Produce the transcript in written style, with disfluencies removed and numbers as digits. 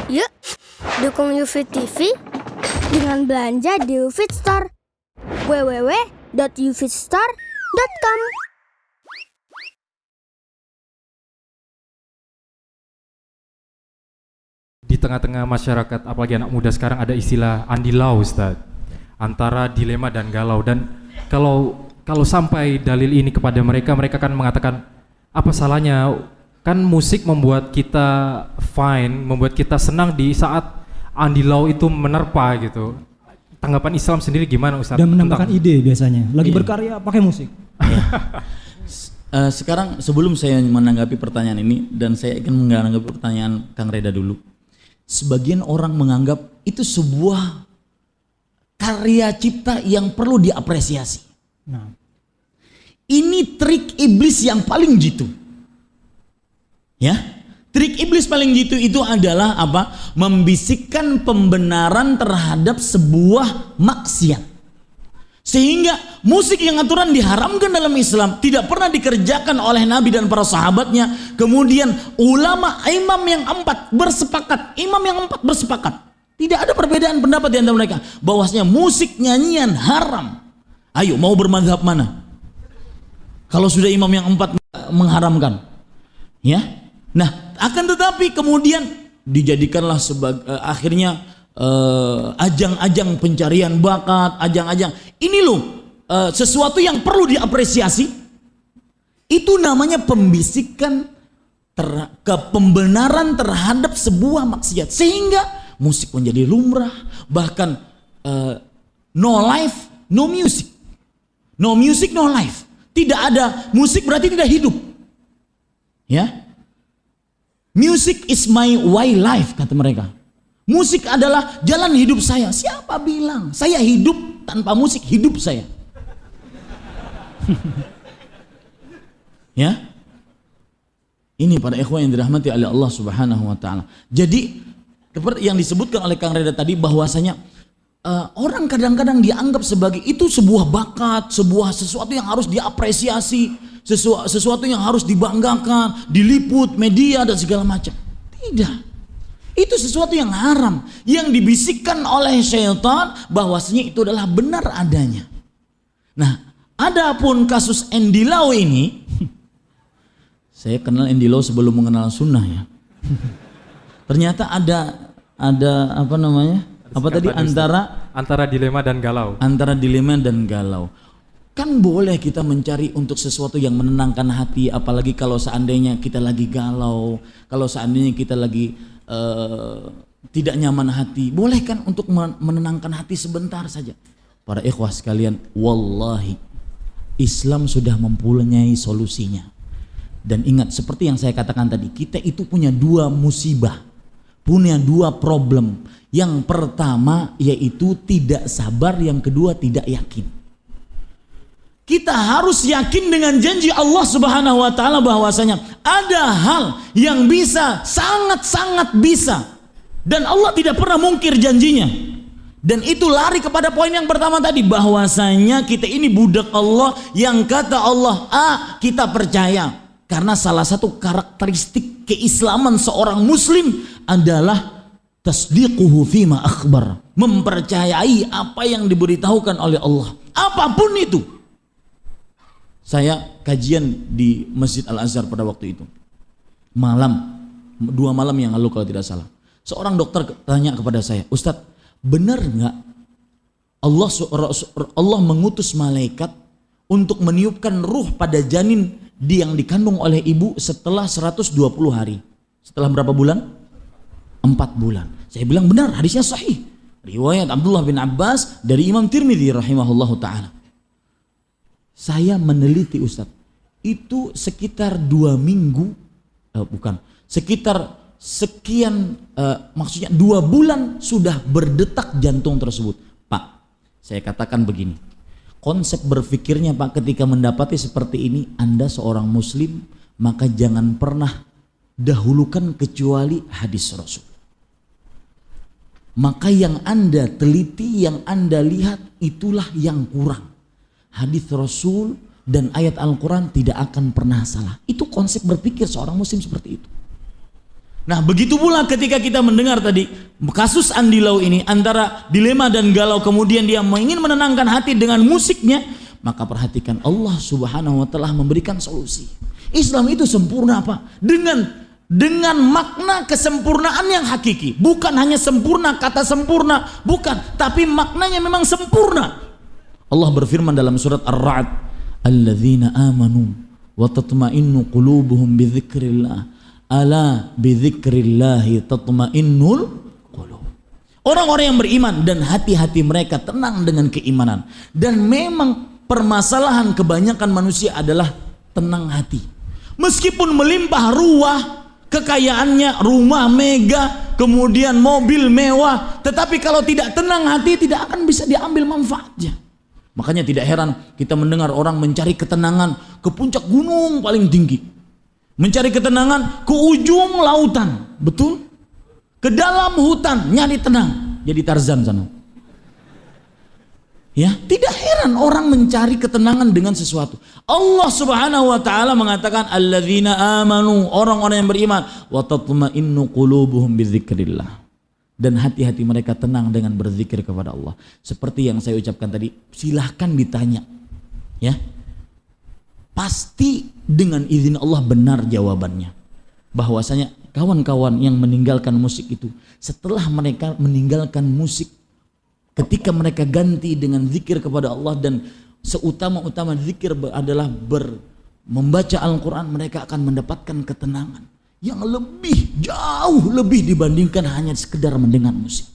Yuk, dukung UFIT TV dengan belanja di UFIT Store. www.ufitstore.com. Di tengah-tengah masyarakat, apalagi anak muda sekarang, ada istilah andilau, Ustaz, antara dilema dan galau. Dan kalau sampai dalil ini kepada mereka, mereka kan mengatakan, apa salahnya? Kan musik membuat kita fine, membuat kita senang di saat andilau itu menerpa gitu. Tanggapan Islam sendiri gimana, Ustaz? Dan menambahkan ide biasanya. Lagi berkarya pakai musik. Sekarang sebelum saya menanggapi pertanyaan ini, dan saya ingin menanggapi pertanyaan Kang Reda dulu. Sebagian orang menganggap itu sebuah karya cipta yang perlu diapresiasi. Nah, ini trik iblis yang paling jitu. Ya, trik iblis paling jitu itu adalah apa? Membisikkan pembenaran terhadap sebuah maksiat. Sehingga musik yang aturan diharamkan dalam Islam tidak pernah dikerjakan oleh Nabi dan para sahabatnya. Kemudian ulama imam yang empat bersepakat, tidak ada perbedaan pendapat di antara mereka bahwasanya musik nyanyian haram. Ayo, mau bermadzhab mana? Kalau sudah imam yang empat mengharamkan, ya. Nah, akan tetapi kemudian dijadikanlah sebagai akhirnya ajang-ajang pencarian bakat, ajang-ajang ini loh, sesuatu yang perlu diapresiasi. Itu namanya pembisikan pembenaran terhadap sebuah maksiat, sehingga musik menjadi lumrah. Bahkan no life no music, no music no life. Tidak ada musik berarti tidak hidup, ya. Music is my way life, kata mereka. Musik adalah jalan hidup saya. Siapa bilang saya hidup tanpa musik? Hidup saya. Ya. Ini para ikhwan yang dirahmati oleh Allah Subhanahu wa taala. Jadi seperti yang disebutkan oleh Kang Reda tadi, bahwasanya orang kadang-kadang dianggap sebagai itu sebuah bakat, sesuatu yang harus diapresiasi, sesuatu yang harus dibanggakan, diliput media dan segala macam. Tidak. Itu sesuatu yang haram, yang dibisikkan oleh syaitan bahwasanya itu adalah benar adanya. Nah, adapun kasus Endilau ini, saya kenal Endilau sebelum mengenal sunnah, ya. Ternyata ada apa namanya? Apa tadi? Antara dilema dan galau. Antara dilema dan galau. Kan boleh kita mencari untuk sesuatu yang menenangkan hati, apalagi kalau seandainya kita lagi galau, kalau seandainya kita lagi tidak nyaman hati, boleh kan untuk menenangkan hati sebentar saja. Para ikhwah sekalian, wallahi Islam sudah mempunyai solusinya. Dan ingat, seperti yang saya katakan tadi, kita itu punya dua musibah, punya dua problem. Yang pertama yaitu tidak sabar, yang kedua tidak yakin. Kita harus yakin dengan janji Allah Subhanahu wa taala bahwasanya ada hal yang bisa, sangat-sangat bisa, dan Allah tidak pernah mungkir janjinya. Dan itu lari kepada poin yang pertama tadi, bahwasanya kita ini budak Allah yang kata Allah kita percaya. Karena salah satu karakteristik keislaman seorang muslim adalah tasdiquhu fima akhbar, mempercayai apa yang diberitahukan oleh Allah, apapun itu. Saya kajian di Masjid Al-Azhar pada waktu itu, 2 malam yang lalu kalau tidak salah. Seorang dokter tanya kepada saya, Ustadz, benar nggak Allah mengutus malaikat untuk meniupkan ruh pada janin yang dikandung oleh ibu setelah 120 hari? Setelah berapa bulan? 4 bulan. Saya bilang benar, hadisnya sahih. Riwayat Abdullah bin Abbas dari Imam Tirmidzi rahimahullahu ta'ala. Saya meneliti, Ustadz, itu sekitar 2 minggu, sekitar sekian, maksudnya 2 bulan sudah berdetak jantung tersebut. Pak, saya katakan begini, konsep berpikirnya Pak, ketika mendapati seperti ini, Anda seorang muslim, maka jangan pernah dahulukan kecuali hadis Rasul. Maka yang Anda teliti, yang Anda lihat, itulah yang kurang. Hadis Rasul dan ayat Al-Quran tidak akan pernah salah. Itu konsep berpikir seorang muslim seperti itu. Nah, begitu pula ketika kita mendengar tadi kasus Andy Lau ini, antara dilema dan galau, kemudian dia ingin menenangkan hati dengan musiknya, maka perhatikan Allah Subhanahu wa taala memberikan solusi. Islam itu sempurna apa? Dengan makna kesempurnaan yang hakiki. Bukan hanya sempurna, kata sempurna, bukan, tapi maknanya memang sempurna. Allah berfirman dalam surat Ar-Ra'd, "Alladzina amanu wa tatma'innu qulubuhum bi dzikrillah. Ala bi dzikrillahi tatma'innul qulub." Orang-orang yang beriman dan hati-hati mereka tenang dengan keimanan. Dan memang permasalahan kebanyakan manusia adalah tenang hati. Meskipun melimpah ruah, kekayaannya, rumah mega, kemudian mobil mewah, tetapi kalau tidak tenang hati tidak akan bisa diambil manfaatnya. Makanya tidak heran kita mendengar orang mencari ketenangan ke puncak gunung paling tinggi, mencari ketenangan ke ujung lautan, betul? Ke dalam hutan nyari tenang, jadi Tarzan sana. Ya, tidak heran orang mencari ketenangan dengan sesuatu. Allah Subhanahu wa taala mengatakan alladzina amanu, orang-orang yang beriman, wa tatma'innu qulubuhum bidzikrillah. Dan hati-hati mereka tenang dengan berzikir kepada Allah. Seperti yang saya ucapkan tadi, silahkan ditanya. Ya. Pasti dengan izin Allah benar jawabannya. Bahwasanya kawan-kawan yang meninggalkan musik itu, setelah mereka meninggalkan musik, ketika mereka ganti dengan zikir kepada Allah, dan seutama-utama zikir adalah membaca Al-Quran, mereka akan mendapatkan ketenangan yang lebih, jauh lebih dibandingkan hanya sekedar mendengar musik.